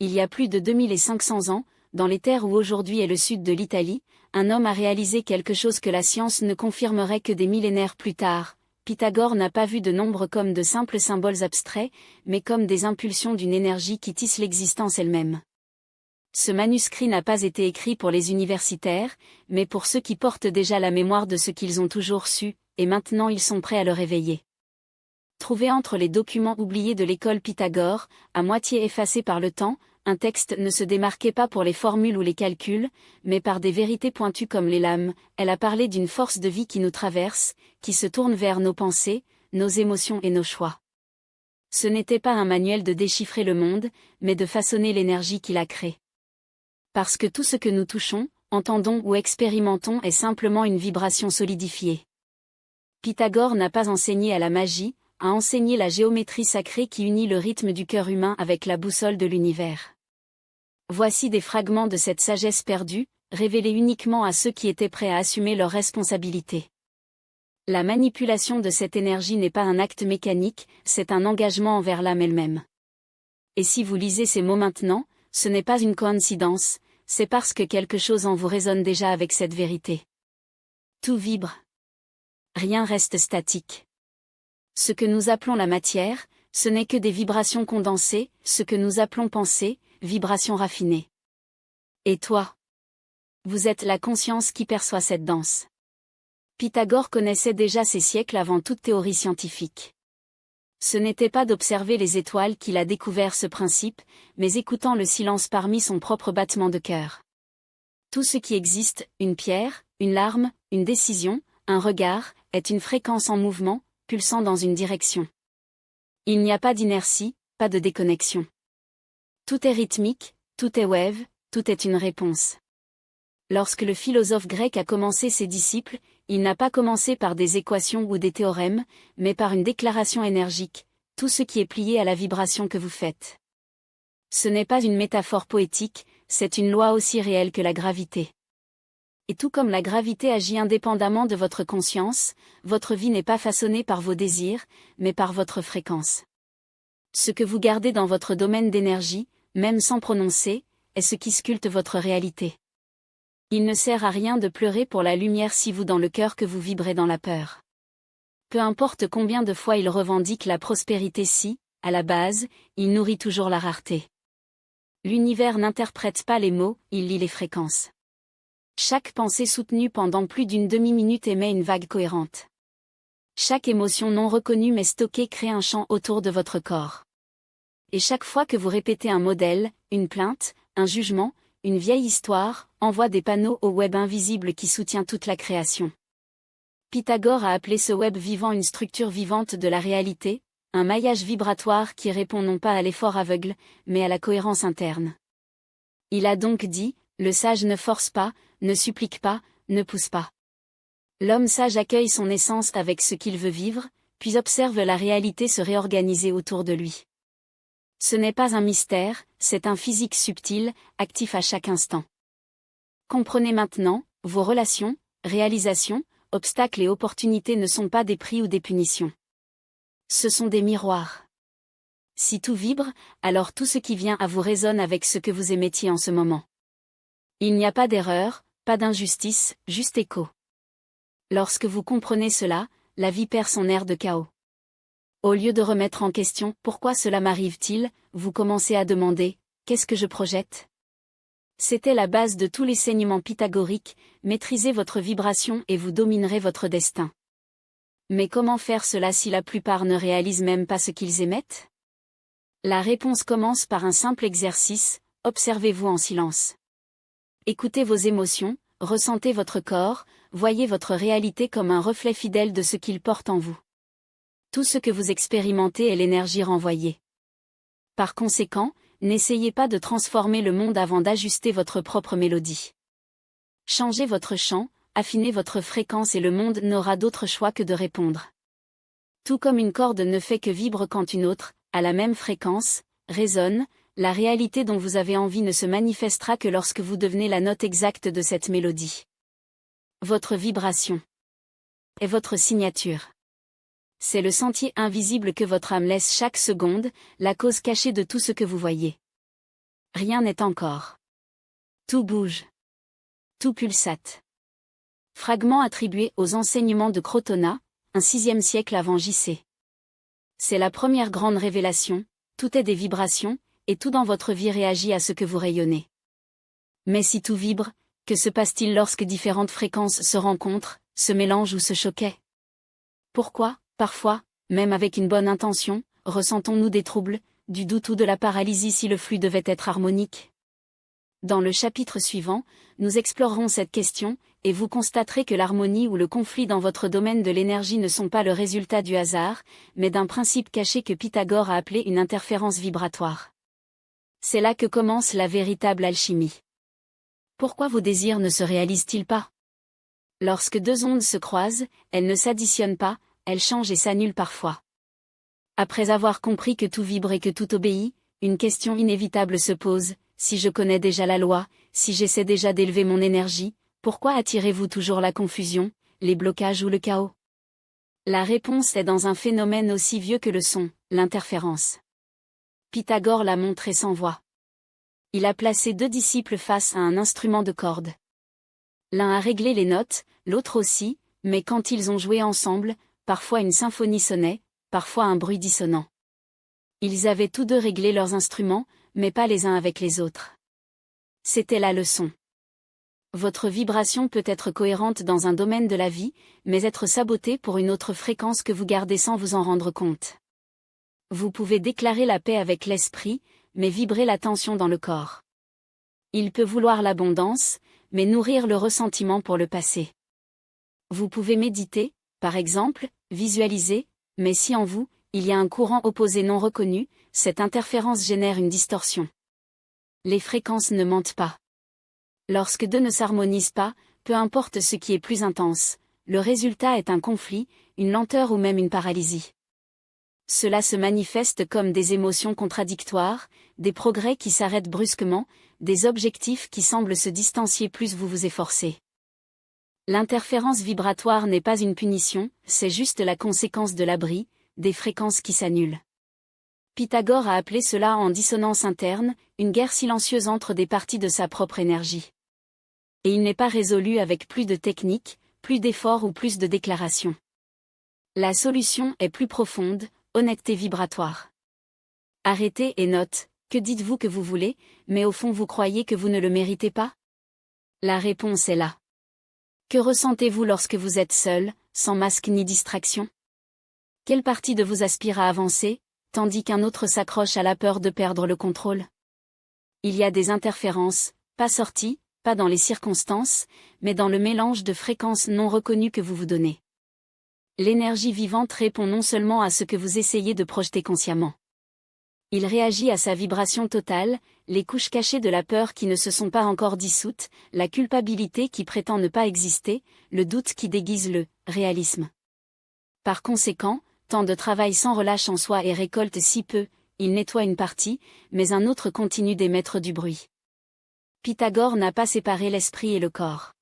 il y a plus de 2500 ans, dans les terres où aujourd'hui est le sud de l'Italie, un homme a réalisé quelque chose que la science ne confirmerait que des millénaires plus tard. Pythagore n'a pas vu de nombres comme de simples symboles abstraits, mais comme des impulsions d'une énergie qui tisse l'existence elle-même. Ce manuscrit n'a pas été écrit pour les universitaires, mais pour ceux qui portent déjà la mémoire de ce qu'ils ont toujours su, et maintenant ils sont prêts à le réveiller. Trouvé entre les documents oubliés de l'école Pythagore, à moitié effacés par le temps, un texte ne se démarquait pas pour les formules ou les calculs, mais par des vérités pointues comme les lames. Elle a parlé d'une force de vie qui nous traverse, qui se tourne vers nos pensées, nos émotions et nos choix. Ce n'était pas un manuel de déchiffrer le monde, mais de façonner l'énergie qui l'a créé. Parce que tout ce que nous touchons, entendons ou expérimentons est simplement une vibration solidifiée. Pythagore n'a pas enseigné à la magie, a enseigné la géométrie sacrée qui unit le rythme du cœur humain avec la boussole de l'univers. Voici des fragments de cette sagesse perdue, révélés uniquement à ceux qui étaient prêts à assumer leurs responsabilités. La manipulation de cette énergie n'est pas un acte mécanique, c'est un engagement envers l'âme elle-même. Et si vous lisez ces mots maintenant, ce n'est pas une coïncidence, c'est parce que quelque chose en vous résonne déjà avec cette vérité. Tout vibre. Rien reste statique. Ce que nous appelons la matière, ce n'est que des vibrations condensées, ce que nous appelons pensée, vibrations raffinées. Et toi? Vous êtes la conscience qui perçoit cette danse. Pythagore connaissait déjà ces siècles avant toute théorie scientifique. Ce n'était pas d'observer les étoiles qu'il a découvert ce principe, mais écoutant le silence parmi son propre battement de cœur. Tout ce qui existe, une pierre, une larme, une décision, un regard, est une fréquence en mouvement, pulsant dans une direction. Il n'y a pas d'inertie, pas de déconnexion. Tout est rythmique, tout est wave, tout est une réponse. Lorsque le philosophe grec a commencé ses disciples, il n'a pas commencé par des équations ou des théorèmes, mais par une déclaration énergique, tout ce qui est plié à la vibration que vous faites. Ce n'est pas une métaphore poétique, c'est une loi aussi réelle que la gravité. Et tout comme la gravité agit indépendamment de votre conscience, votre vie n'est pas façonnée par vos désirs, mais par votre fréquence. Ce que vous gardez dans votre domaine d'énergie, même sans prononcer, est ce qui sculpte votre réalité. Il ne sert à rien de pleurer pour la lumière si vous dans le cœur que vous vibrez dans la peur. Peu importe combien de fois il revendique la prospérité si, à la base, il nourrit toujours la rareté. L'univers n'interprète pas les mots, il lit les fréquences. Chaque pensée soutenue pendant plus d'une demi-minute émet une vague cohérente. Chaque émotion non reconnue mais stockée crée un champ autour de votre corps. Et chaque fois que vous répétez un modèle, une plainte, un jugement, une vieille histoire, envoie des panneaux au web invisible qui soutient toute la création. Pythagore a appelé ce web vivant une structure vivante de la réalité, un maillage vibratoire qui répond non pas à l'effort aveugle, mais à la cohérence interne. Il a donc dit, le sage ne force pas, ne supplique pas, ne pousse pas. L'homme sage accueille son essence avec ce qu'il veut vivre, puis observe la réalité se réorganiser autour de lui. Ce n'est pas un mystère, c'est un physique subtil, actif à chaque instant. Comprenez maintenant, vos relations, réalisations, obstacles et opportunités ne sont pas des prix ou des punitions. Ce sont des miroirs. Si tout vibre, alors tout ce qui vient à vous résonne avec ce que vous émettiez en ce moment. Il n'y a pas d'erreur, pas d'injustice, juste écho. Lorsque vous comprenez cela, la vie perd son air de chaos. Au lieu de remettre en question « Pourquoi cela m'arrive-t-il ?», vous commencez à demander « Qu'est-ce que je projette ?» C'était la base de tous les saignements pythagoriques, maîtrisez votre vibration et vous dominerez votre destin. Mais comment faire cela si la plupart ne réalisent même pas ce qu'ils émettent ? La réponse commence par un simple exercice, observez-vous en silence. Écoutez vos émotions, ressentez votre corps, voyez votre réalité comme un reflet fidèle de ce qu'il porte en vous. Tout ce que vous expérimentez est l'énergie renvoyée. Par conséquent, n'essayez pas de transformer le monde avant d'ajuster votre propre mélodie. Changez votre chant, affinez votre fréquence et le monde n'aura d'autre choix que de répondre. Tout comme une corde ne fait que vibrer quand une autre, à la même fréquence, résonne, la réalité dont vous avez envie ne se manifestera que lorsque vous devenez la note exacte de cette mélodie. Votre vibration est votre signature. C'est le sentier invisible que votre âme laisse chaque seconde, la cause cachée de tout ce que vous voyez. Rien n'est encore. Tout bouge. Tout pulsate. Fragment attribué aux enseignements de Crotona, un 6e siècle avant J.C. C'est la première grande révélation, tout est des vibrations, et tout dans votre vie réagit à ce que vous rayonnez. Mais si tout vibre, que se passe-t-il lorsque différentes fréquences se rencontrent, se mélangent ou se choquent? Pourquoi, parfois, même avec une bonne intention, ressentons-nous des troubles, du doute ou de la paralysie si le flux devait être harmonique? Dans le chapitre suivant, nous explorerons cette question, et vous constaterez que l'harmonie ou le conflit dans votre domaine de l'énergie ne sont pas le résultat du hasard, mais d'un principe caché que Pythagore a appelé une interférence vibratoire. C'est là que commence la véritable alchimie. Pourquoi vos désirs ne se réalisent-ils pas? Lorsque deux ondes se croisent, elles ne s'additionnent pas, elles changent et s'annulent parfois. Après avoir compris que tout vibre et que tout obéit, une question inévitable se pose: si je connais déjà la loi, si j'essaie déjà d'élever mon énergie, pourquoi attirez-vous toujours la confusion, les blocages ou le chaos? La réponse est dans un phénomène aussi vieux que le son, l'interférence. Pythagore l'a montré sans voix. Il a placé deux disciples face à un instrument de corde. L'un a réglé les notes, l'autre aussi, mais quand ils ont joué ensemble, parfois une symphonie sonnait, parfois un bruit dissonant. Ils avaient tous deux réglé leurs instruments, mais pas les uns avec les autres. C'était la leçon. Votre vibration peut être cohérente dans un domaine de la vie, mais être sabotée pour une autre fréquence que vous gardez sans vous en rendre compte. Vous pouvez déclarer la paix avec l'esprit, mais vibrer la tension dans le corps. Il peut vouloir l'abondance, mais nourrir le ressentiment pour le passé. Vous pouvez méditer, par exemple, visualiser, mais si en vous, il y a un courant opposé non reconnu, cette interférence génère une distorsion. Les fréquences ne mentent pas. Lorsque deux ne s'harmonisent pas, peu importe ce qui est plus intense, le résultat est un conflit, une lenteur ou même une paralysie. Cela se manifeste comme des émotions contradictoires, des progrès qui s'arrêtent brusquement, des objectifs qui semblent se distancier plus vous vous efforcez. L'interférence vibratoire n'est pas une punition, c'est juste la conséquence de l'abri, des fréquences qui s'annulent. Pythagore a appelé cela en dissonance interne, une guerre silencieuse entre des parties de sa propre énergie. Et il n'est pas résolu avec plus de technique, plus d'efforts ou plus de déclarations. La solution est plus profonde, honnêteté vibratoire. Arrêtez et note, que dites-vous que vous voulez, mais au fond vous croyez que vous ne le méritez pas? La réponse est là. Que ressentez-vous lorsque vous êtes seul, sans masque ni distraction? Quelle partie de vous aspire à avancer, tandis qu'un autre s'accroche à la peur de perdre le contrôle? Il y a des interférences, pas sorties, pas dans les circonstances, mais dans le mélange de fréquences non reconnues que vous vous donnez. L'énergie vivante répond non seulement à ce que vous essayez de projeter consciemment. Il réagit à sa vibration totale, les couches cachées de la peur qui ne se sont pas encore dissoutes, la culpabilité qui prétend ne pas exister, le doute qui déguise le réalisme. Par conséquent, tant de travail sans relâche en soi et récolte si peu, il nettoie une partie, mais un autre continue d'émettre du bruit. Pythagore n'a pas séparé l'esprit et le corps.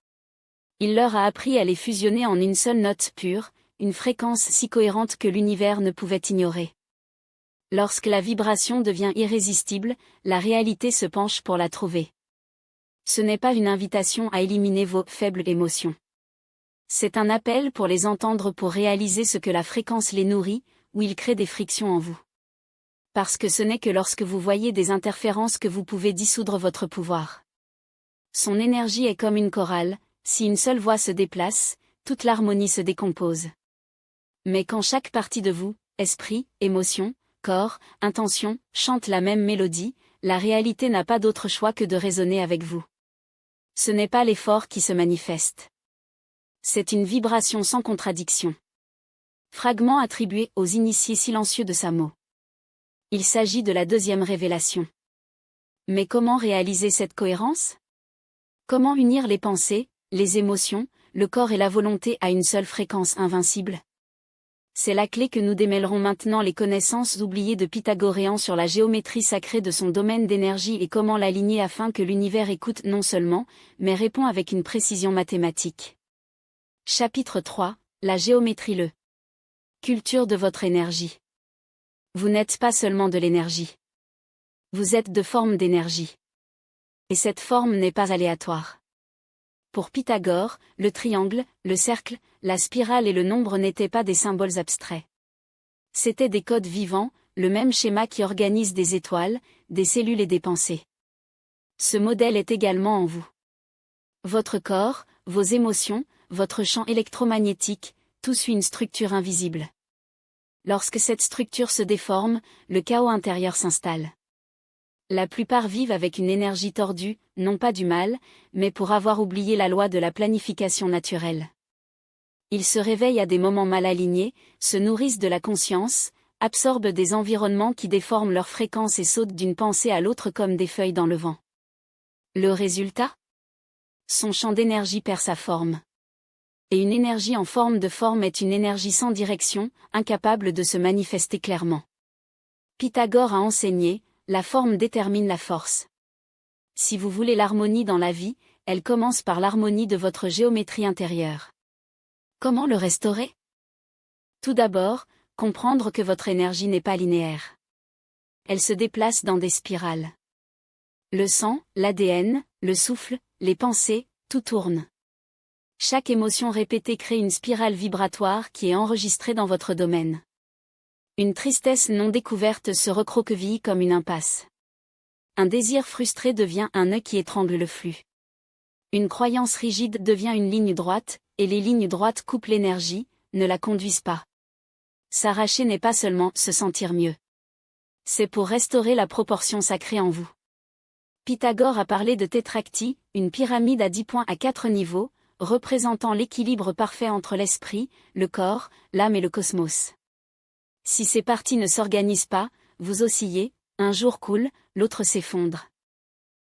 Il leur a appris à les fusionner en une seule note pure, une fréquence si cohérente que l'univers ne pouvait ignorer. Lorsque la vibration devient irrésistible, la réalité se penche pour la trouver. Ce n'est pas une invitation à éliminer vos faibles émotions. C'est un appel pour les entendre, pour réaliser ce que la fréquence les nourrit, où il crée des frictions en vous. Parce que ce n'est que lorsque vous voyez des interférences que vous pouvez dissoudre votre pouvoir. Son énergie est comme une chorale, si une seule voix se déplace, toute l'harmonie se décompose. Mais quand chaque partie de vous, esprit, émotion, corps, intention, chante la même mélodie, la réalité n'a pas d'autre choix que de résonner avec vous. Ce n'est pas l'effort qui se manifeste. C'est une vibration sans contradiction. Fragment attribué aux initiés silencieux de Samo. Il s'agit de la deuxième révélation. Mais comment réaliser cette cohérence? Comment unir les pensées, les émotions, le corps et la volonté à une seule fréquence invincible? C'est la clé que nous démêlerons maintenant, les connaissances oubliées de Pythagoréen sur la géométrie sacrée de son domaine d'énergie et comment l'aligner afin que l'univers écoute non seulement, mais répond avec une précision mathématique. Chapitre 3, la géométrie, le culture de votre énergie. Vous n'êtes pas seulement de l'énergie. Vous êtes de forme d'énergie. Et cette forme n'est pas aléatoire. Pour Pythagore, le triangle, le cercle, la spirale et le nombre n'étaient pas des symboles abstraits. C'étaient des codes vivants, le même schéma qui organise des étoiles, des cellules et des pensées. Ce modèle est également en vous. Votre corps, vos émotions, votre champ électromagnétique, tout suit une structure invisible. Lorsque cette structure se déforme, le chaos intérieur s'installe. La plupart vivent avec une énergie tordue, non pas du mal, mais pour avoir oublié la loi de la planification naturelle. Ils se réveillent à des moments mal alignés, se nourrissent de la conscience, absorbent des environnements qui déforment leur fréquence et sautent d'une pensée à l'autre comme des feuilles dans le vent. Le résultat ? Son champ d'énergie perd sa forme. Et une énergie en forme de forme est une énergie sans direction, incapable de se manifester clairement. Pythagore a enseigné, la forme détermine la force. Si vous voulez l'harmonie dans la vie, elle commence par l'harmonie de votre géométrie intérieure. Comment le restaurer ? Tout d'abord, comprendre que votre énergie n'est pas linéaire. Elle se déplace dans des spirales. Le sang, l'ADN, le souffle, les pensées, tout tourne. Chaque émotion répétée crée une spirale vibratoire qui est enregistrée dans votre domaine. Une tristesse non découverte se recroqueville comme une impasse. Un désir frustré devient un nœud qui étrangle le flux. Une croyance rigide devient une ligne droite, et les lignes droites coupent l'énergie, ne la conduisent pas. S'arracher n'est pas seulement se sentir mieux. C'est pour restaurer la proportion sacrée en vous. Pythagore a parlé de tétractie, une pyramide à 10 points à 4 niveaux, représentant l'équilibre parfait entre l'esprit, le corps, l'âme et le cosmos. Si ces parties ne s'organisent pas, vous oscillez, un jour coule, l'autre s'effondre.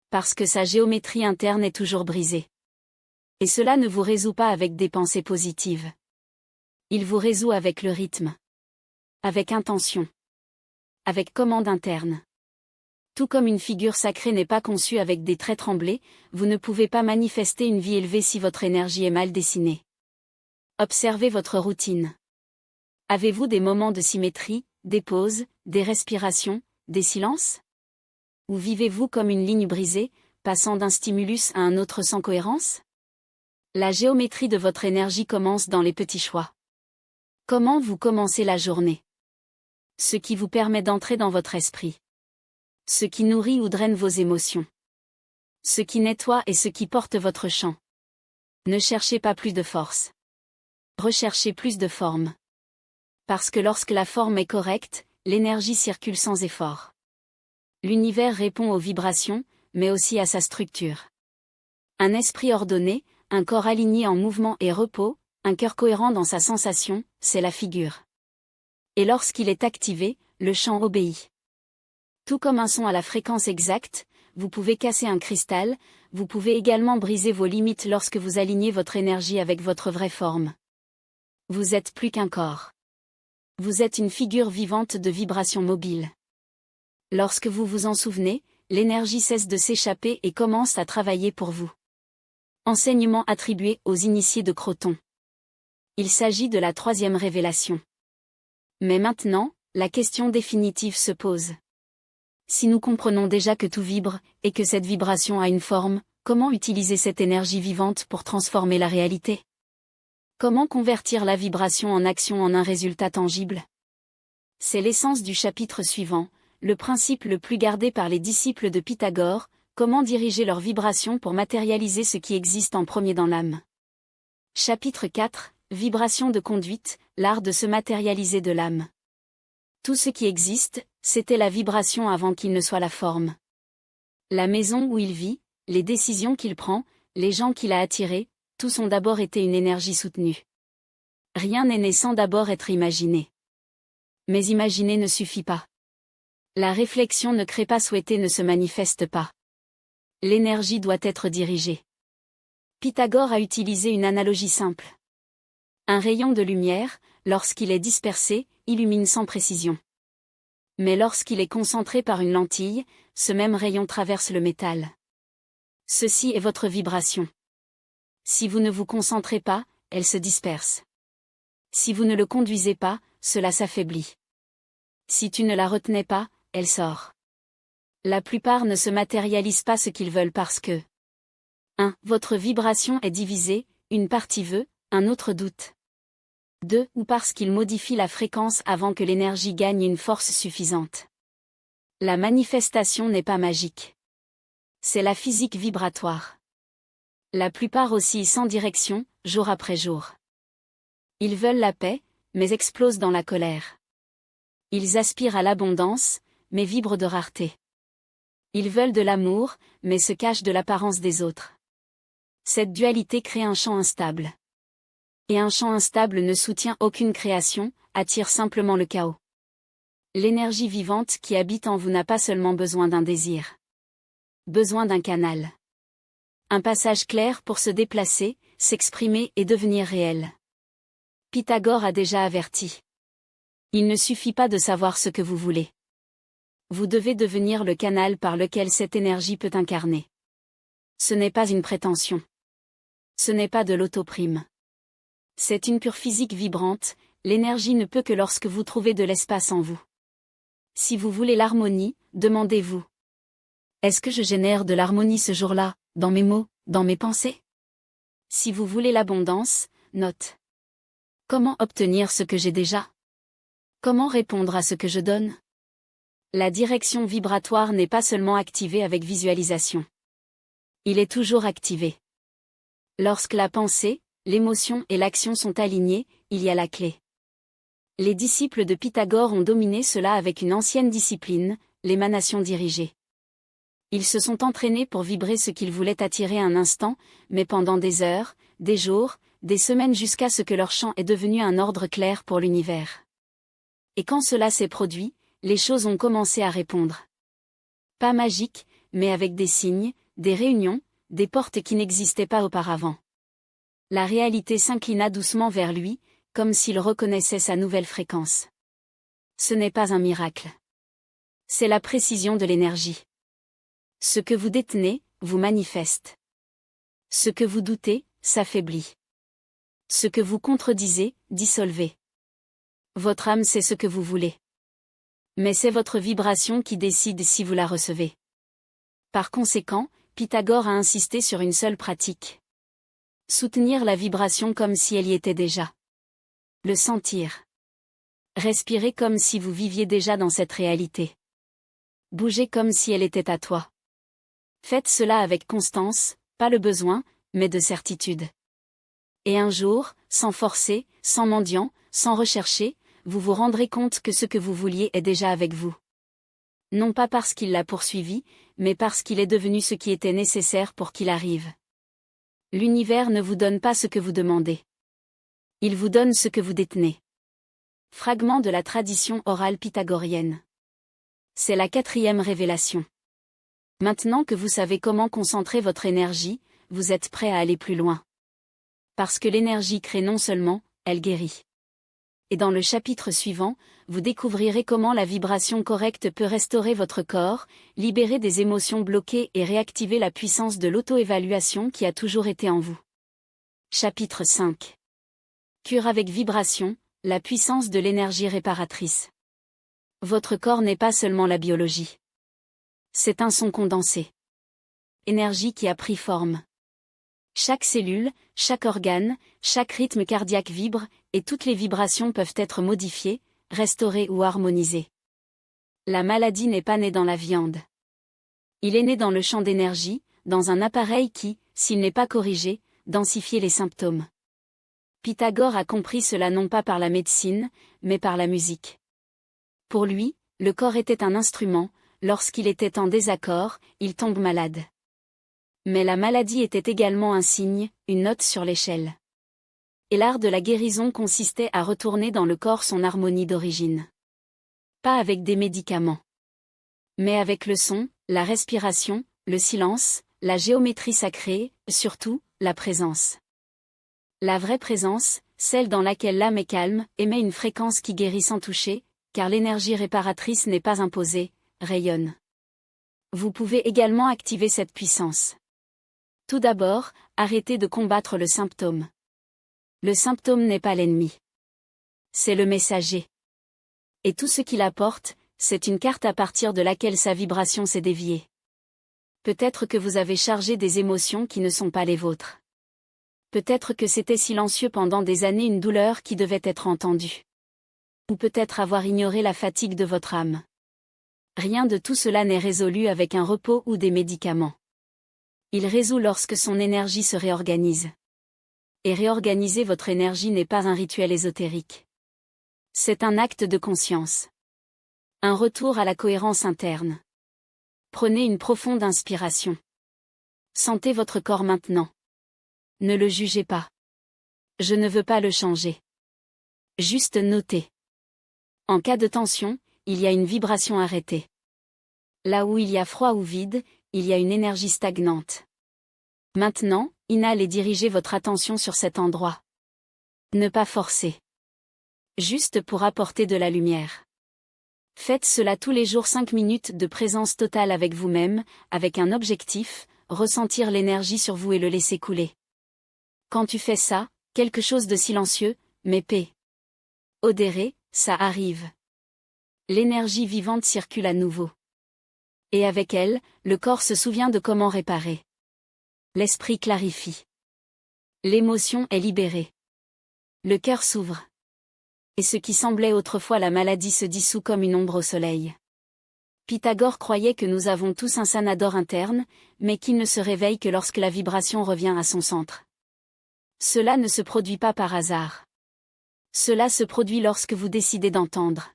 Parce que sa géométrie interne est toujours brisée. Et cela ne vous résout pas avec des pensées positives. Il vous résout avec le rythme. Avec intention. Avec commande interne. Tout comme une figure sacrée n'est pas conçue avec des traits tremblés, vous ne pouvez pas manifester une vie élevée si votre énergie est mal dessinée. Observez votre routine. Avez-vous des moments de symétrie, des pauses, des respirations, des silences ? Ou vivez-vous comme une ligne brisée, passant d'un stimulus à un autre sans cohérence ? La géométrie de votre énergie commence dans les petits choix. Comment vous commencez la journée ? Ce qui vous permet d'entrer dans votre esprit. Ce qui nourrit ou draine vos émotions. Ce qui nettoie et ce qui porte votre champ. Ne cherchez pas plus de force. Recherchez plus de forme. Parce que lorsque la forme est correcte, l'énergie circule sans effort. L'univers répond aux vibrations, mais aussi à sa structure. Un esprit ordonné, un corps aligné en mouvement et repos, un cœur cohérent dans sa sensation, c'est la figure. Et lorsqu'il est activé, le champ obéit. Tout comme un son à la fréquence exacte, vous pouvez casser un cristal, vous pouvez également briser vos limites lorsque vous alignez votre énergie avec votre vraie forme. Vous êtes plus qu'un corps. Vous êtes une figure vivante de vibration mobile. Lorsque vous vous en souvenez, l'énergie cesse de s'échapper et commence à travailler pour vous. Enseignement attribué aux initiés de Croton. Il s'agit de la 3e révélation. Mais maintenant, la question définitive se pose. Si nous comprenons déjà que tout vibre, et que cette vibration a une forme, comment utiliser cette énergie vivante pour transformer la réalité ? Comment convertir la vibration en action en un résultat tangible ? C'est l'essence du chapitre suivant, le principe le plus gardé par les disciples de Pythagore, comment diriger leur vibration pour matérialiser ce qui existe en premier dans l'âme. Chapitre 4, Vibration de conduite, l'art de se matérialiser de l'âme. Tout ce qui existe, c'était la vibration avant qu'il ne soit la forme. La maison où il vit, les décisions qu'il prend, les gens qu'il a attirés, tous ont d'abord été une énergie soutenue. Rien n'est né sans d'abord être imaginé. Mais imaginer ne suffit pas. La réflexion ne crée pas, souhaiter ne se manifeste pas. L'énergie doit être dirigée. Pythagore a utilisé une analogie simple. Un rayon de lumière, lorsqu'il est dispersé, illumine sans précision. Mais lorsqu'il est concentré par une lentille, ce même rayon traverse le métal. Ceci est votre vibration. Si vous ne vous concentrez pas, elle se disperse. Si vous ne le conduisez pas, cela s'affaiblit. Si tu ne la retenais pas, elle sort. La plupart ne se matérialisent pas ce qu'ils veulent parce que 1. Votre vibration est divisée, une partie veut, un autre doute. 2. Ou parce qu'ils modifient la fréquence avant que l'énergie gagne une force suffisante. La manifestation n'est pas magique. C'est la physique vibratoire. La plupart oscillent sans direction, jour après jour. Ils veulent la paix, mais explosent dans la colère. Ils aspirent à l'abondance, mais vibrent de rareté. Ils veulent de l'amour, mais se cachent de l'apparence des autres. Cette dualité crée un champ instable. Et un champ instable ne soutient aucune création, attire simplement le chaos. L'énergie vivante qui habite en vous n'a pas seulement besoin d'un désir. Besoin d'un canal. Un passage clair pour se déplacer, s'exprimer et devenir réel. Pythagore a déjà averti. Il ne suffit pas de savoir ce que vous voulez. Vous devez devenir le canal par lequel cette énergie peut incarner. Ce n'est pas une prétention. Ce n'est pas de l'autoprime. C'est une pure physique vibrante, l'énergie ne peut que lorsque vous trouvez de l'espace en vous. Si vous voulez l'harmonie, demandez-vous. Est-ce que je génère de l'harmonie ce jour-là, dans mes mots, dans mes pensées? Si vous voulez l'abondance, note. Comment obtenir ce que j'ai déjà? Comment répondre à ce que je donne? La direction vibratoire n'est pas seulement activée avec visualisation. Il est toujours activé. Lorsque la pensée, l'émotion et l'action sont alignées, il y a la clé. Les disciples de Pythagore ont dominé cela avec une ancienne discipline, l'émanation dirigée. Ils se sont entraînés pour vibrer ce qu'ils voulaient attirer un instant, mais pendant des heures, des jours, des semaines jusqu'à ce que leur champ est devenu un ordre clair pour l'univers. Et quand cela s'est produit, les choses ont commencé à répondre. Pas magique, mais avec des signes, des réunions, des portes qui n'existaient pas auparavant. La réalité s'inclina doucement vers lui, comme s'il reconnaissait sa nouvelle fréquence. Ce n'est pas un miracle. C'est la précision de l'énergie. Ce que vous détenez, vous manifeste. Ce que vous doutez, s'affaiblit. Ce que vous contredisez, dissolvez. Votre âme sait ce que vous voulez. Mais c'est votre vibration qui décide si vous la recevez. Par conséquent, Pythagore a insisté sur une seule pratique. Soutenir la vibration comme si elle y était déjà. Le sentir. Respirer comme si vous viviez déjà dans cette réalité. Bouger comme si elle était à toi. Faites cela avec constance, pas le besoin, mais de certitude. Et un jour, sans forcer, sans mendiant, sans rechercher, vous vous rendrez compte que ce que vous vouliez est déjà avec vous. Non pas parce qu'il l'a poursuivi, mais parce qu'il est devenu ce qui était nécessaire pour qu'il arrive. L'univers ne vous donne pas ce que vous demandez. Il vous donne ce que vous détenez. Fragment de la tradition orale pythagorienne. C'est la 4e révélation. Maintenant que vous savez comment concentrer votre énergie, vous êtes prêt à aller plus loin. Parce que l'énergie crée non seulement, elle guérit. Et dans le chapitre suivant, vous découvrirez comment la vibration correcte peut restaurer votre corps, libérer des émotions bloquées et réactiver la puissance de l'auto-évaluation qui a toujours été en vous. Chapitre 5. Cure avec vibration, la puissance de l'énergie réparatrice. Votre corps n'est pas seulement la biologie. C'est un son condensé. Énergie qui a pris forme. Chaque cellule, chaque organe, chaque rythme cardiaque vibre, et toutes les vibrations peuvent être modifiées, restaurées ou harmonisées. La maladie n'est pas née dans la viande. Il est né dans le champ d'énergie, dans un appareil qui, s'il n'est pas corrigé, densifie les symptômes. Pythagore a compris cela non pas par la médecine, mais par la musique. Pour lui, le corps était un instrument, lorsqu'il était en désaccord, il tombe malade. Mais la maladie était également un signe, une note sur l'échelle. Et l'art de la guérison consistait à retourner dans le corps son harmonie d'origine. Pas avec des médicaments. Mais avec le son, la respiration, le silence, la géométrie sacrée, surtout, la présence. La vraie présence, celle dans laquelle l'âme est calme, émet une fréquence qui guérit sans toucher, car l'énergie réparatrice n'est pas imposée, rayonne. Vous pouvez également activer cette puissance. Tout d'abord, arrêtez de combattre le symptôme. Le symptôme n'est pas l'ennemi. C'est le messager. Et tout ce qu'il apporte, c'est une carte à partir de laquelle sa vibration s'est déviée. Peut-être que vous avez chargé des émotions qui ne sont pas les vôtres. Peut-être que c'était silencieux pendant des années une douleur qui devait être entendue. Ou peut-être avoir ignoré la fatigue de votre âme. Rien de tout cela n'est résolu avec un repos ou des médicaments. Il résout lorsque son énergie se réorganise. Et réorganiser votre énergie n'est pas un rituel ésotérique. C'est un acte de conscience. Un retour à la cohérence interne. Prenez une profonde inspiration. Sentez votre corps maintenant. Ne le jugez pas. Je ne veux pas le changer. Juste notez. En cas de tension, il y a une vibration arrêtée. Là où il y a froid ou vide, il y a une énergie stagnante. Maintenant, inhalez et dirigez votre attention sur cet endroit. Ne pas forcer. Juste pour apporter de la lumière. Faites cela tous les jours 5 minutes de présence totale avec vous-même, avec un objectif, ressentir l'énergie sur vous et le laisser couler. Quand tu fais ça, quelque chose de silencieux, mais paix. Odéré, ça arrive. L'énergie vivante circule à nouveau. Et avec elle, le corps se souvient de comment réparer. L'esprit clarifie. L'émotion est libérée. Le cœur s'ouvre. Et ce qui semblait autrefois la maladie se dissout comme une ombre au soleil. Pythagore croyait que nous avons tous un sanador interne, mais qu'il ne se réveille que lorsque la vibration revient à son centre. Cela ne se produit pas par hasard. Cela se produit lorsque vous décidez d'entendre.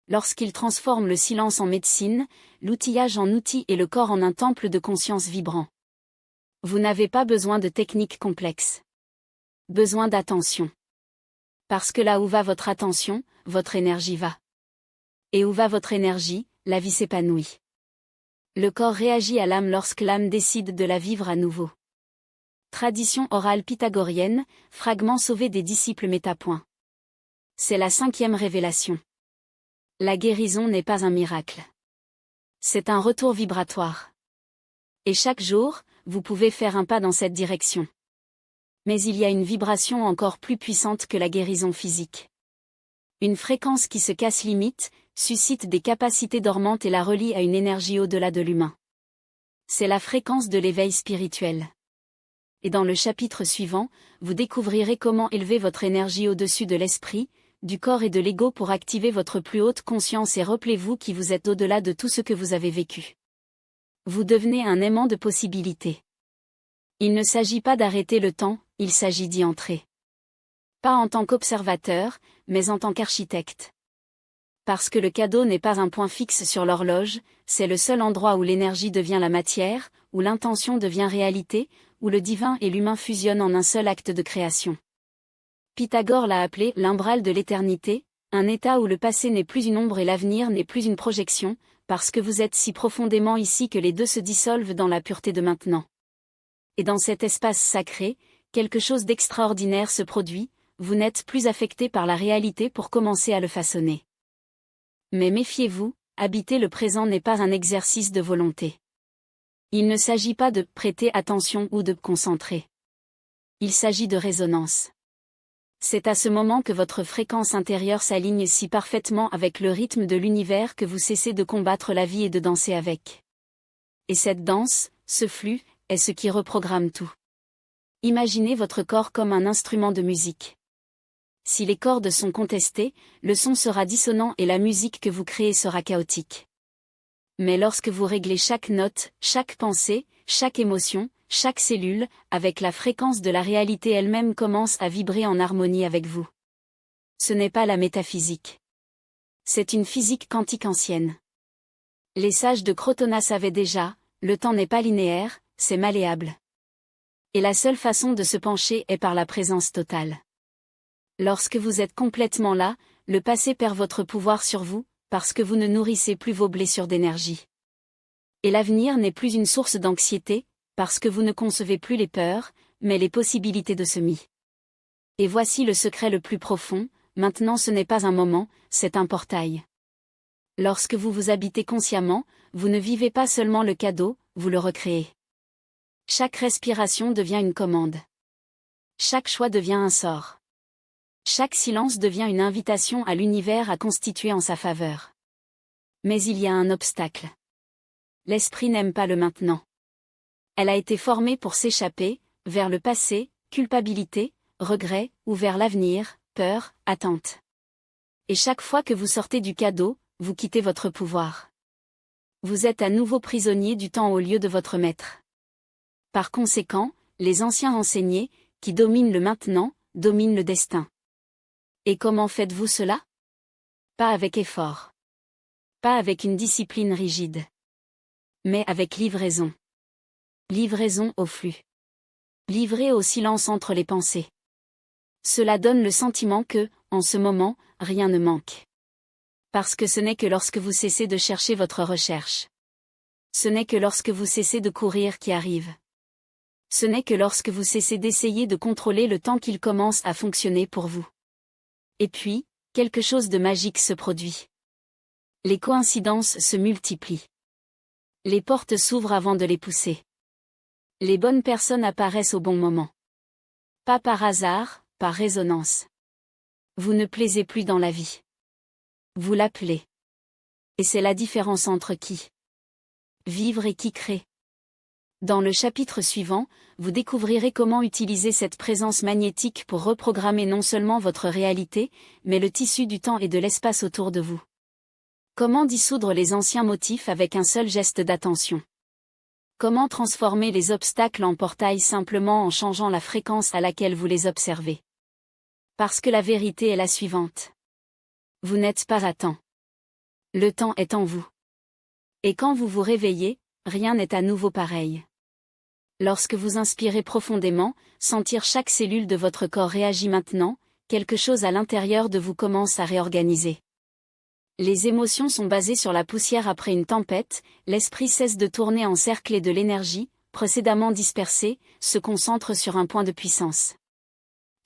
Lorsqu'il transforme le silence en médecine, l'outillage en outil et le corps en un temple de conscience vibrant. Vous n'avez pas besoin de techniques complexes. Besoin d'attention. Parce que là où va votre attention, votre énergie va. Et où va votre énergie, la vie s'épanouit. Le corps réagit à l'âme lorsque l'âme décide de la vivre à nouveau. Tradition orale pythagorienne, fragment sauvé des disciples Métapoint. C'est la 5e révélation. La guérison n'est pas un miracle. C'est un retour vibratoire. Et chaque jour, vous pouvez faire un pas dans cette direction. Mais il y a une vibration encore plus puissante que la guérison physique. Une fréquence qui se casse limite, suscite des capacités dormantes et la relie à une énergie au-delà de l'humain. C'est la fréquence de l'éveil spirituel. Et dans le chapitre suivant, vous découvrirez comment élever votre énergie au-dessus de l'esprit, du corps et de l'ego pour activer votre plus haute conscience et rappelez-vous qui vous êtes au-delà de tout ce que vous avez vécu. Vous devenez un aimant de possibilités. Il ne s'agit pas d'arrêter le temps, il s'agit d'y entrer. Pas en tant qu'observateur, mais en tant qu'architecte. Parce que le cadeau n'est pas un point fixe sur l'horloge, c'est le seul endroit où l'énergie devient la matière, où l'intention devient réalité, où le divin et l'humain fusionnent en un seul acte de création. Pythagore l'a appelé l'umbral de l'éternité, un état où le passé n'est plus une ombre et l'avenir n'est plus une projection, parce que vous êtes si profondément ici que les deux se dissolvent dans la pureté de maintenant. Et dans cet espace sacré, quelque chose d'extraordinaire se produit, vous n'êtes plus affecté par la réalité pour commencer à le façonner. Mais méfiez-vous, habiter le présent n'est pas un exercice de volonté. Il ne s'agit pas de prêter attention ou de concentrer. Il s'agit de résonance. C'est à ce moment que votre fréquence intérieure s'aligne si parfaitement avec le rythme de l'univers que vous cessez de combattre la vie et de danser avec. Et cette danse, ce flux, est ce qui reprogramme tout. Imaginez votre corps comme un instrument de musique. Si les cordes sont contestées, le son sera dissonant et la musique que vous créez sera chaotique. Mais lorsque vous réglez chaque note, chaque pensée, chaque émotion, chaque cellule, avec la fréquence de la réalité elle-même commence à vibrer en harmonie avec vous. Ce n'est pas la métaphysique. C'est une physique quantique ancienne. Les sages de Crotona savaient déjà, le temps n'est pas linéaire, c'est malléable. Et la seule façon de se pencher est par la présence totale. Lorsque vous êtes complètement là, le passé perd votre pouvoir sur vous, parce que vous ne nourrissez plus vos blessures d'énergie. Et l'avenir n'est plus une source d'anxiété, parce que vous ne concevez plus les peurs, mais les possibilités de semis. Et voici le secret le plus profond, maintenant ce n'est pas un moment, c'est un portail. Lorsque vous vous habitez consciemment, vous ne vivez pas seulement le cadeau, vous le recréez. Chaque respiration devient une commande. Chaque choix devient un sort. Chaque silence devient une invitation à l'univers à constituer en sa faveur. Mais il y a un obstacle. L'esprit n'aime pas le maintenant. Elle a été formée pour s'échapper, vers le passé, culpabilité, regret, ou vers l'avenir, peur, attente. Et chaque fois que vous sortez du cadeau, vous quittez votre pouvoir. Vous êtes à nouveau prisonnier du temps au lieu de votre maître. Par conséquent, les anciens enseignés, qui dominent le maintenant, dominent le destin. Et comment faites-vous cela? Pas avec effort. Pas avec une discipline rigide. Mais avec livraison. Livraison au flux. Livré au silence entre les pensées. Cela donne le sentiment que, en ce moment, rien ne manque. Parce que ce n'est que lorsque vous cessez de chercher votre recherche. Ce n'est que lorsque vous cessez de courir qui arrive. Ce n'est que lorsque vous cessez d'essayer de contrôler le temps qu'il commence à fonctionner pour vous. Et puis, quelque chose de magique se produit. Les coïncidences se multiplient. Les portes s'ouvrent avant de les pousser. Les bonnes personnes apparaissent au bon moment. Pas par hasard, par résonance. Vous ne plaisez plus dans la vie. Vous l'appelez. Et c'est la différence entre qui vivre et qui crée. Dans le chapitre suivant, vous découvrirez comment utiliser cette présence magnétique pour reprogrammer non seulement votre réalité, mais le tissu du temps et de l'espace autour de vous. Comment dissoudre les anciens motifs avec un seul geste d'attention. Comment transformer les obstacles en portails simplement en changeant la fréquence à laquelle vous les observez. Parce que la vérité est la suivante. Vous n'êtes pas à temps. Le temps est en vous. Et quand vous vous réveillez, rien n'est à nouveau pareil. Lorsque vous inspirez profondément, sentir chaque cellule de votre corps réagit maintenant, quelque chose à l'intérieur de vous commence à réorganiser. Les émotions sont basées sur la poussière après une tempête, l'esprit cesse de tourner en cercle et de l'énergie, précédemment dispersée, se concentre sur un point de puissance.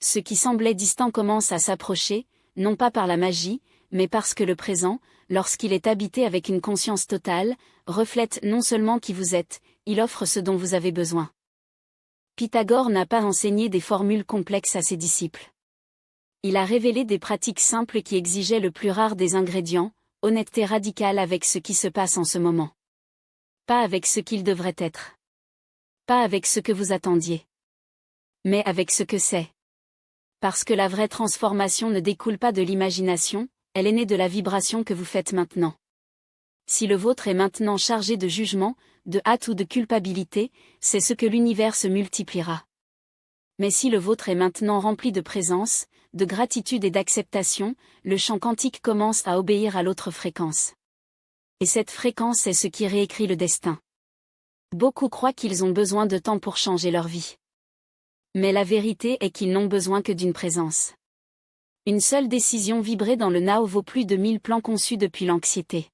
Ce qui semblait distant commence à s'approcher, non pas par la magie, mais parce que le présent, lorsqu'il est habité avec une conscience totale, reflète non seulement qui vous êtes, il offre ce dont vous avez besoin. Pythagore n'a pas enseigné des formules complexes à ses disciples. Il a révélé des pratiques simples qui exigeaient le plus rare des ingrédients, honnêteté radicale avec ce qui se passe en ce moment. Pas avec ce qu'il devrait être. Pas avec ce que vous attendiez. Mais avec ce que c'est. Parce que la vraie transformation ne découle pas de l'imagination, elle est née de la vibration que vous faites maintenant. Si le vôtre est maintenant chargé de jugement, de hâte ou de culpabilité, c'est ce que l'univers se multipliera. Mais si le vôtre est maintenant rempli de présence, de gratitude et d'acceptation, le champ quantique commence à obéir à l'autre fréquence. Et cette fréquence est ce qui réécrit le destin. Beaucoup croient qu'ils ont besoin de temps pour changer leur vie. Mais la vérité est qu'ils n'ont besoin que d'une présence. Une seule décision vibrée dans le now vaut plus de 1000 plans conçus depuis l'anxiété.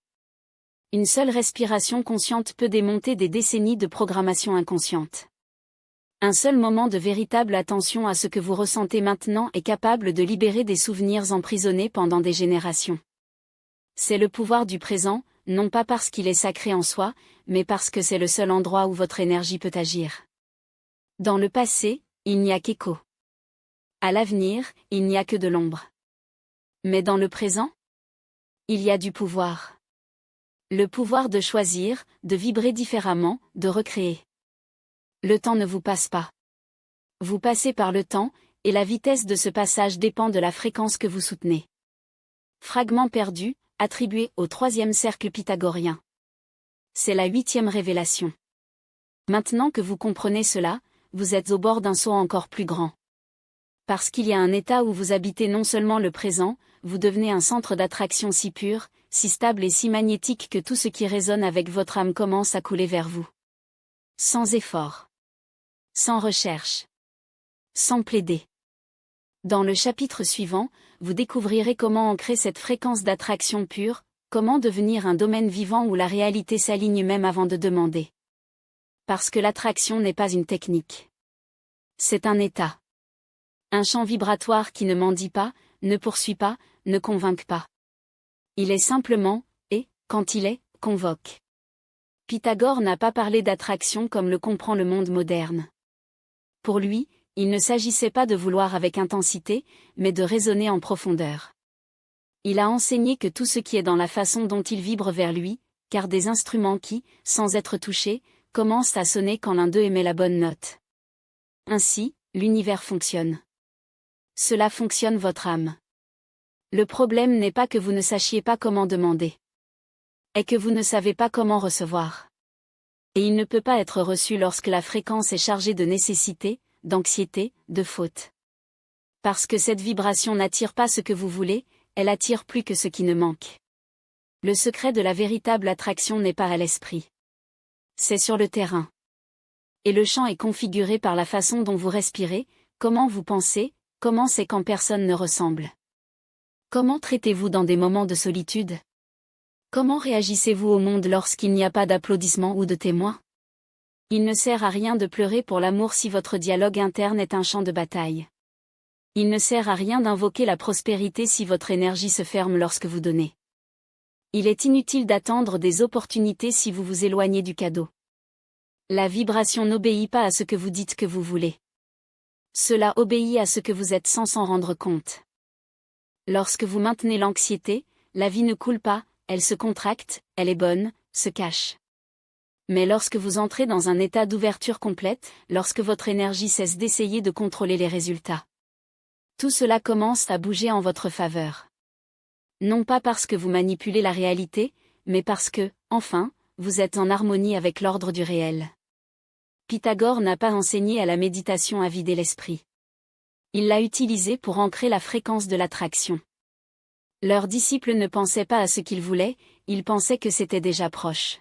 Une seule respiration consciente peut démonter des décennies de programmation inconsciente. Un seul moment de véritable attention à ce que vous ressentez maintenant est capable de libérer des souvenirs emprisonnés pendant des générations. C'est le pouvoir du présent, non pas parce qu'il est sacré en soi, mais parce que c'est le seul endroit où votre énergie peut agir. Dans le passé, il n'y a qu'écho. À l'avenir, il n'y a que de l'ombre. Mais dans le présent, il y a du pouvoir. Le pouvoir de choisir, de vibrer différemment, de recréer. Le temps ne vous passe pas. Vous passez par le temps, et la vitesse de ce passage dépend de la fréquence que vous soutenez. Fragment perdu, attribué au 3e cercle pythagorien. C'est la 8e révélation. Maintenant que vous comprenez cela, vous êtes au bord d'un saut encore plus grand. Parce qu'il y a un état où vous habitez non seulement le présent, vous devenez un centre d'attraction si pur, si stable et si magnétique que tout ce qui résonne avec votre âme commence à couler vers vous. Sans effort. Sans recherche. Sans plaider. Dans le chapitre suivant, vous découvrirez comment ancrer cette fréquence d'attraction pure, comment devenir un domaine vivant où la réalité s'aligne même avant de demander. Parce que l'attraction n'est pas une technique. C'est un état. Un champ vibratoire qui ne mendie pas, ne poursuit pas, ne convainc pas. Il est simplement, et, quand il est, convoque. Pythagore n'a pas parlé d'attraction comme le comprend le monde moderne. Pour lui, il ne s'agissait pas de vouloir avec intensité, mais de raisonner en profondeur. Il a enseigné que tout ce qui est dans la façon dont il vibre vers lui, car des instruments qui, sans être touchés, commencent à sonner quand l'un d'eux émet la bonne note. Ainsi, l'univers fonctionne. Cela fonctionne votre âme. Le problème n'est pas que vous ne sachiez pas comment demander. Est que vous ne savez pas comment recevoir. Et il ne peut pas être reçu lorsque la fréquence est chargée de nécessité, d'anxiété, de faute. Parce que cette vibration n'attire pas ce que vous voulez, elle attire plus que ce qui ne manque. Le secret de la véritable attraction n'est pas à l'esprit. C'est sur le terrain. Et le champ est configuré par la façon dont vous respirez, comment vous pensez, comment c'est quand personne ne ressemble. Comment traitez-vous dans des moments de solitude? Comment réagissez-vous au monde lorsqu'il n'y a pas d'applaudissements ou de témoins? Il ne sert à rien de pleurer pour l'amour si votre dialogue interne est un champ de bataille. Il ne sert à rien d'invoquer la prospérité si votre énergie se ferme lorsque vous donnez. Il est inutile d'attendre des opportunités si vous vous éloignez du cadeau. La vibration n'obéit pas à ce que vous dites que vous voulez. Cela obéit à ce que vous êtes sans s'en rendre compte. Lorsque vous maintenez l'anxiété, la vie ne coule pas, elle se contracte, elle est bonne, se cache. Mais lorsque vous entrez dans un état d'ouverture complète, lorsque votre énergie cesse d'essayer de contrôler les résultats, tout cela commence à bouger en votre faveur. Non pas parce que vous manipulez la réalité, mais parce que, enfin, vous êtes en harmonie avec l'ordre du réel. Pythagore n'a pas enseigné à la méditation à vider l'esprit. Il l'a utilisé pour ancrer la fréquence de l'attraction. Leurs disciples ne pensaient pas à ce qu'ils voulaient, ils pensaient que c'était déjà proche.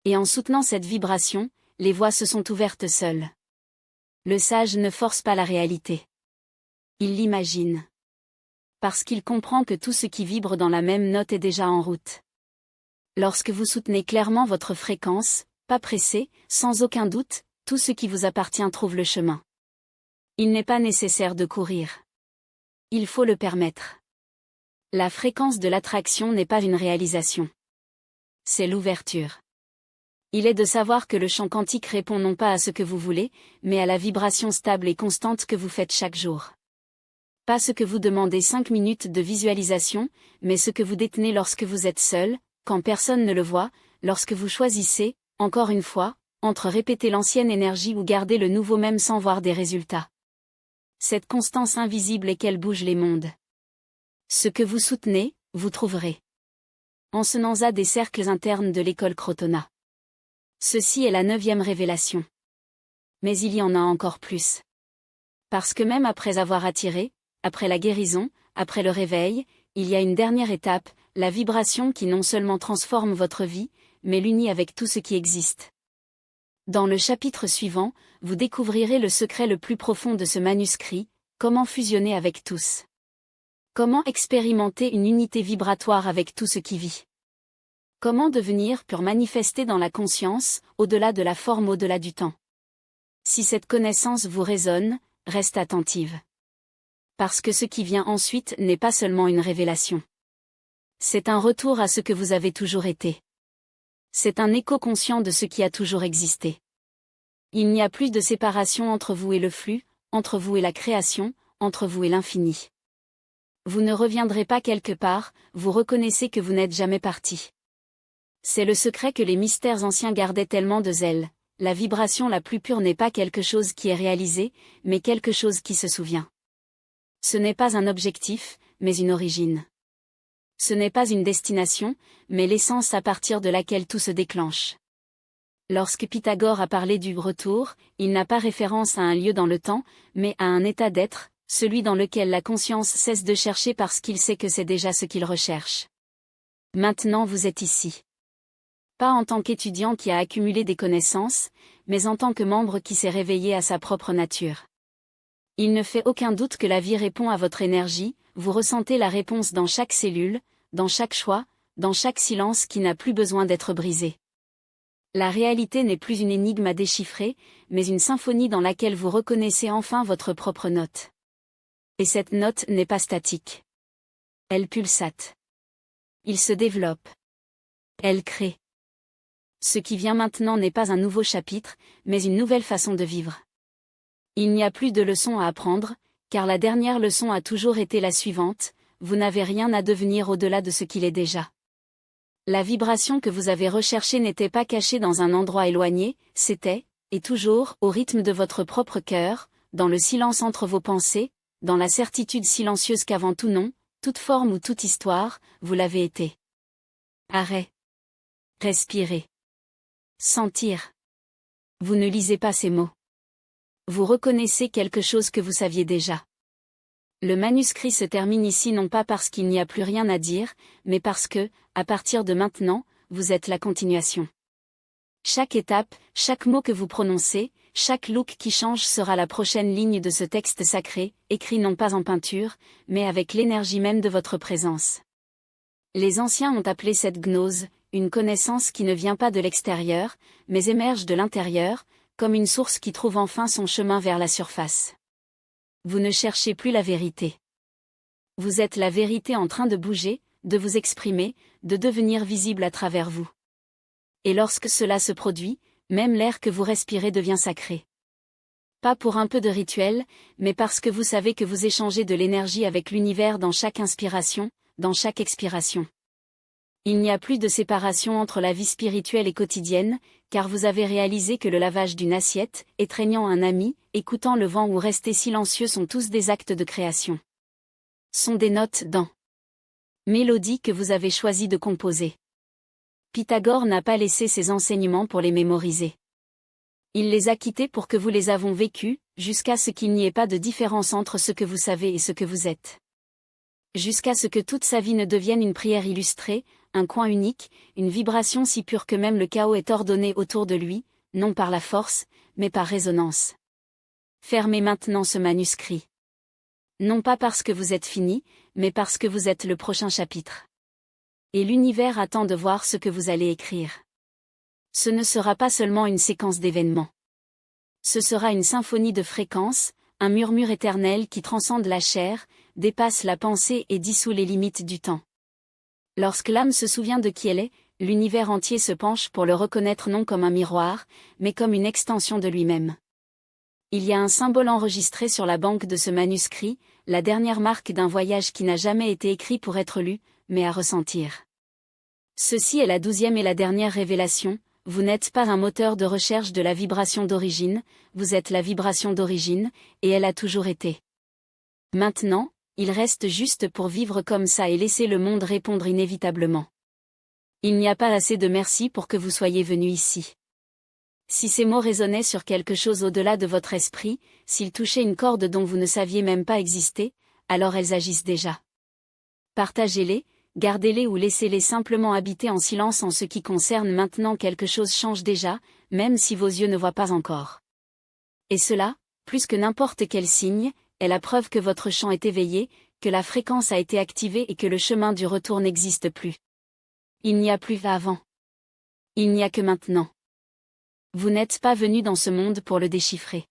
Et en soutenant cette vibration, les voies se sont ouvertes seules. Le sage ne force pas la réalité. Il l'imagine. Parce qu'il comprend que tout ce qui vibre dans la même note est déjà en route. Lorsque vous soutenez clairement votre fréquence, pas pressé, sans aucun doute, tout ce qui vous appartient trouve le chemin. Il n'est pas nécessaire de courir. Il faut le permettre. La fréquence de l'attraction n'est pas une réalisation. C'est l'ouverture. Il est de savoir que le champ quantique répond non pas à ce que vous voulez, mais à la vibration stable et constante que vous faites chaque jour. Pas ce que vous demandez 5 minutes de visualisation, mais ce que vous détenez lorsque vous êtes seul, quand personne ne le voit, lorsque vous choisissez, encore une fois, entre répéter l'ancienne énergie ou garder le nouveau même sans voir des résultats. Cette constance invisible est qu'elle bouge les mondes. Ce que vous soutenez, vous trouverez. Enseignant des cercles internes de l'école Crotona. Ceci est la 9e révélation. Mais il y en a encore plus. Parce que même après avoir attiré, après la guérison, après le réveil, il y a une dernière étape, la vibration qui non seulement transforme votre vie, mais l'unit avec tout ce qui existe. Dans le chapitre suivant, vous découvrirez le secret le plus profond de ce manuscrit, comment fusionner avec tous. Comment expérimenter une unité vibratoire avec tout ce qui vit. Comment devenir pur manifesté dans la conscience, au-delà de la forme, au-delà du temps. Si cette connaissance vous résonne, reste attentive. Parce que ce qui vient ensuite n'est pas seulement une révélation. C'est un retour à ce que vous avez toujours été. C'est un écho conscient de ce qui a toujours existé. Il n'y a plus de séparation entre vous et le flux, entre vous et la création, entre vous et l'infini. Vous ne reviendrez pas quelque part, vous reconnaissez que vous n'êtes jamais parti. C'est le secret que les mystères anciens gardaient tellement de zèle. La vibration la plus pure n'est pas quelque chose qui est réalisé, mais quelque chose qui se souvient. Ce n'est pas un objectif, mais une origine. Ce n'est pas une destination, mais l'essence à partir de laquelle tout se déclenche. Lorsque Pythagore a parlé du retour, il n'a pas référence à un lieu dans le temps, mais à un état d'être, celui dans lequel la conscience cesse de chercher parce qu'il sait que c'est déjà ce qu'il recherche. Maintenant vous êtes ici. Pas en tant qu'étudiant qui a accumulé des connaissances, mais en tant que membre qui s'est réveillé à sa propre nature. Il ne fait aucun doute que la vie répond à votre énergie, vous ressentez la réponse dans chaque cellule, dans chaque choix, dans chaque silence qui n'a plus besoin d'être brisé. La réalité n'est plus une énigme à déchiffrer, mais une symphonie dans laquelle vous reconnaissez enfin votre propre note. Et cette note n'est pas statique. Elle pulsate. Il se développe. Elle crée. Ce qui vient maintenant n'est pas un nouveau chapitre, mais une nouvelle façon de vivre. Il n'y a plus de leçons à apprendre, car la dernière leçon a toujours été la suivante, vous n'avez rien à devenir au-delà de ce qu'il est déjà. La vibration que vous avez recherchée n'était pas cachée dans un endroit éloigné, c'était, et toujours, au rythme de votre propre cœur, dans le silence entre vos pensées, dans la certitude silencieuse qu'avant tout nom, toute forme ou toute histoire, vous l'avez été. Arrêt. Respirer. Sentir. Vous ne lisez pas ces mots. Vous reconnaissez quelque chose que vous saviez déjà. Le manuscrit se termine ici non pas parce qu'il n'y a plus rien à dire, mais parce que, à partir de maintenant, vous êtes la continuation. Chaque étape, chaque mot que vous prononcez, chaque look qui change sera la prochaine ligne de ce texte sacré, écrit non pas en peinture, mais avec l'énergie même de votre présence. Les anciens ont appelé cette gnose, une connaissance qui ne vient pas de l'extérieur, mais émerge de l'intérieur, comme une source qui trouve enfin son chemin vers la surface. Vous ne cherchez plus la vérité. Vous êtes la vérité en train de bouger, de vous exprimer, de devenir visible à travers vous. Et lorsque cela se produit, même l'air que vous respirez devient sacré. Pas pour un peu de rituel, mais parce que vous savez que vous échangez de l'énergie avec l'univers dans chaque inspiration, dans chaque expiration. Il n'y a plus de séparation entre la vie spirituelle et quotidienne, car vous avez réalisé que le lavage d'une assiette, étreignant un ami, écoutant le vent ou rester silencieux sont tous des actes de création. Sont des notes dans mélodie que vous avez choisi de composer. Pythagore n'a pas laissé ses enseignements pour les mémoriser. Il les a quittés pour que vous les avons vécus, jusqu'à ce qu'il n'y ait pas de différence entre ce que vous savez et ce que vous êtes. Jusqu'à ce que toute sa vie ne devienne une prière illustrée, un coin unique, une vibration si pure que même le chaos est ordonné autour de lui, non par la force, mais par résonance. Fermez maintenant ce manuscrit. Non pas parce que vous êtes fini, mais parce que vous êtes le prochain chapitre. Et l'univers attend de voir ce que vous allez écrire. Ce ne sera pas seulement une séquence d'événements. Ce sera une symphonie de fréquences, un murmure éternel qui transcende la chair, dépasse la pensée et dissout les limites du temps. Lorsque l'âme se souvient de qui elle est, l'univers entier se penche pour le reconnaître non comme un miroir, mais comme une extension de lui-même. Il y a un symbole enregistré sur la banque de ce manuscrit, la dernière marque d'un voyage qui n'a jamais été écrit pour être lu, mais à ressentir. Ceci est la 12e et la dernière révélation, vous n'êtes pas un moteur de recherche de la vibration d'origine, vous êtes la vibration d'origine, et elle a toujours été. Maintenant, il reste juste pour vivre comme ça et laisser le monde répondre inévitablement. Il n'y a pas assez de merci pour que vous soyez venu ici. Si ces mots résonnaient sur quelque chose au-delà de votre esprit, s'ils touchaient une corde dont vous ne saviez même pas exister, alors elles agissent déjà. Partagez-les, gardez-les ou laissez-les simplement habiter en silence en ce qui concerne maintenant quelque chose change déjà, même si vos yeux ne voient pas encore. Et cela, plus que n'importe quel signe, est la preuve que votre champ est éveillé, que la fréquence a été activée et que le chemin du retour n'existe plus. Il n'y a plus avant. Il n'y a que maintenant. Vous n'êtes pas venu dans ce monde pour le déchiffrer.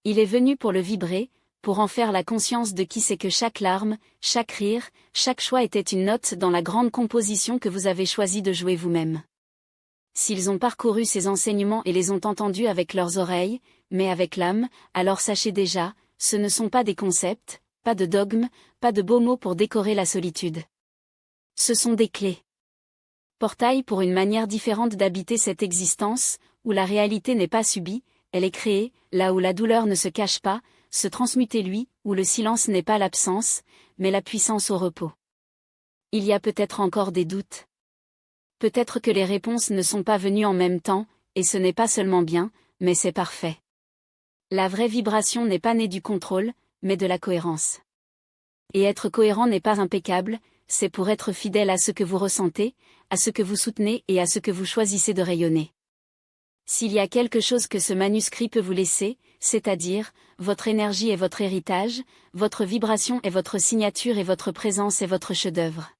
Il est venu pour le vibrer, pour en faire la conscience de qui c'est que chaque larme, chaque rire, chaque choix était une note dans la grande composition que vous avez choisi de jouer vous-même. S'ils ont parcouru ces enseignements et les ont entendus avec leurs oreilles, mais avec l'âme, alors sachez déjà, ce ne sont pas des concepts, pas de dogmes, pas de beaux mots pour décorer la solitude. Ce sont des clés. Portail pour une manière différente d'habiter cette existence, où la réalité n'est pas subie, elle est créée, là où la douleur ne se cache pas, se transmuter lui, où le silence n'est pas l'absence, mais la puissance au repos. Il y a peut-être encore des doutes. Peut-être que les réponses ne sont pas venues en même temps, et ce n'est pas seulement bien, mais c'est parfait. La vraie vibration n'est pas née du contrôle, mais de la cohérence. Et être cohérent n'est pas impeccable, c'est pour être fidèle à ce que vous ressentez, à ce que vous soutenez et à ce que vous choisissez de rayonner. S'il y a quelque chose que ce manuscrit peut vous laisser, c'est-à-dire, votre énergie est votre héritage, votre vibration est votre signature et votre présence est votre chef-d'œuvre.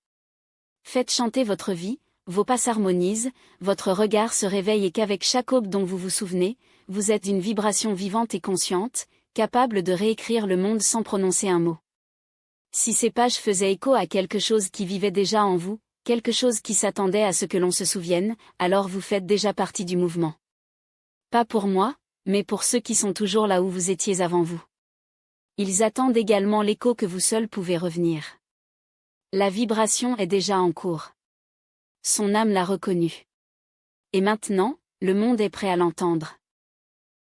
Faites chanter votre vie, vos pas s'harmonisent, votre regard se réveille et qu'avec chaque aube dont vous vous souvenez, vous êtes une vibration vivante et consciente, capable de réécrire le monde sans prononcer un mot. Si ces pages faisaient écho à quelque chose qui vivait déjà en vous, quelque chose qui s'attendait à ce que l'on se souvienne, alors vous faites déjà partie du mouvement. Pas pour moi, mais pour ceux qui sont toujours là où vous étiez avant vous. Ils attendent également l'écho que vous seul pouvez revenir. La vibration est déjà en cours. Son âme l'a reconnue. Et maintenant, le monde est prêt à l'entendre.